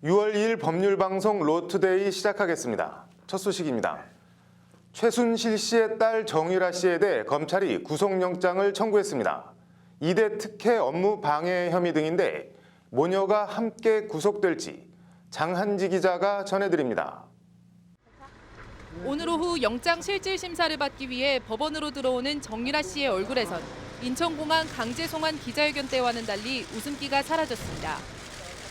6월 2일 법률방송 로투데이 시작하겠습니다. 첫 소식입니다. 최순실 씨의 딸 정유라 씨에 대해 검찰이 구속영장을 청구했습니다. 2대 특혜 업무 방해 혐의 등인데 모녀가 함께 구속될지 장한지 기자가 전해드립니다. 오늘 오후 영장 실질 심사를 받기 위해 법원으로 들어오는 정유라 씨의 얼굴에선 인천공항 강제 송환 기자회견 때와는 달리 웃음기가 사라졌습니다.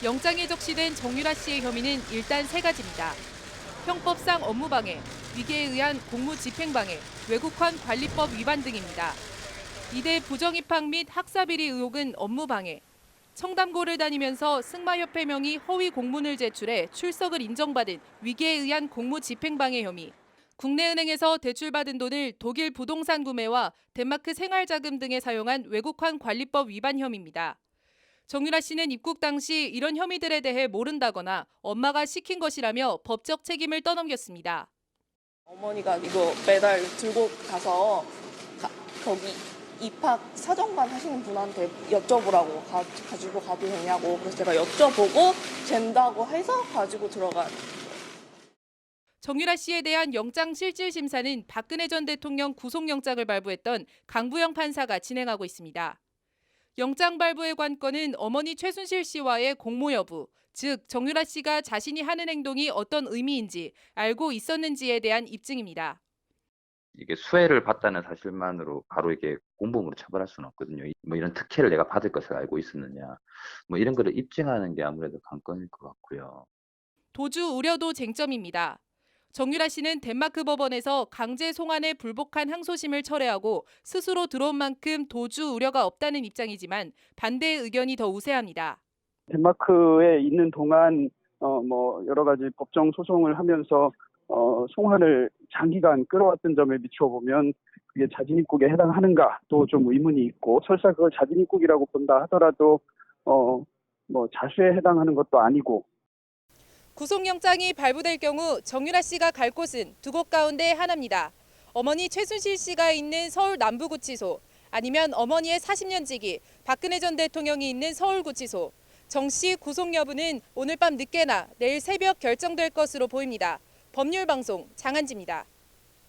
영장에 적시된 정유라 씨의 혐의는 일단 세 가지입니다. 형법상 업무방해, 위계에 의한 공무집행방해, 외국환 관리법 위반 등입니다. 이대 부정입학 및 학사비리 의혹은 업무방해, 청담고를 다니면서 승마협회 명의 허위 공문을 제출해 출석을 인정받은 위계에 의한 공무집행방해 혐의, 국내은행에서 대출받은 돈을 독일 부동산 구매와 덴마크 생활자금 등에 사용한 외국환 관리법 위반 혐의입니다. 정유라 씨는 입국 당시 이런 혐의들에 대해 모른다거나 엄마가 시킨 것이라며 법적 책임을 떠넘겼습니다. 어머니가 이거 매달 들고 가서 거기 입학 사정관 하시는 분한테 여쭤보라고 가지고 가도 되냐고. 그래서 제가 여쭤보고 된다고 해서 가지고 들어간. 정유라 씨에 대한 영장 실질 심사는 박근혜 전 대통령 구속영장을 발부했던 강부영 판사가 진행하고 있습니다. 영장 발부의 관건은 어머니 최순실 씨와의 공모 여부, 즉 정유라 씨가 자신이 하는 행동이 어떤 의미인지 알고 있었는지에 대한 입증입니다. 이게 수혜를 받다는 사실만으로 바로 이게 공범으로 처벌할 수는 없거든요. 뭐 이런 특혜를 내가 받을 것을 알고 있었느냐, 뭐 이런 거를 입증하는 게 아무래도 관건일 것 같고요. 도주 우려도 쟁점입니다. 정유라 씨는 덴마크 법원에서 강제 송환에 불복한 항소심을 철회하고 스스로 들어온 만큼 도주 우려가 없다는 입장이지만 반대의 의견이 더 우세합니다. 덴마크에 있는 동안 여러 가지 법정 소송을 하면서 송환을 장기간 끌어왔던 점에 비춰보면 그게 자진 입국에 해당하는가 또 좀 의문이 있고, 설사 그걸 자진 입국이라고 본다 하더라도 자수에 해당하는 것도 아니고. 구속영장이 발부될 경우 정유라 씨가 갈 곳은 두 곳 가운데 하나입니다. 어머니 최순실 씨가 있는 서울 남부구치소, 아니면 어머니의 40년 지기 박근혜 전 대통령이 있는 서울구치소. 정 씨 구속 여부는 오늘 밤 늦게나 내일 새벽 결정될 것으로 보입니다. 법률방송 장한지입니다.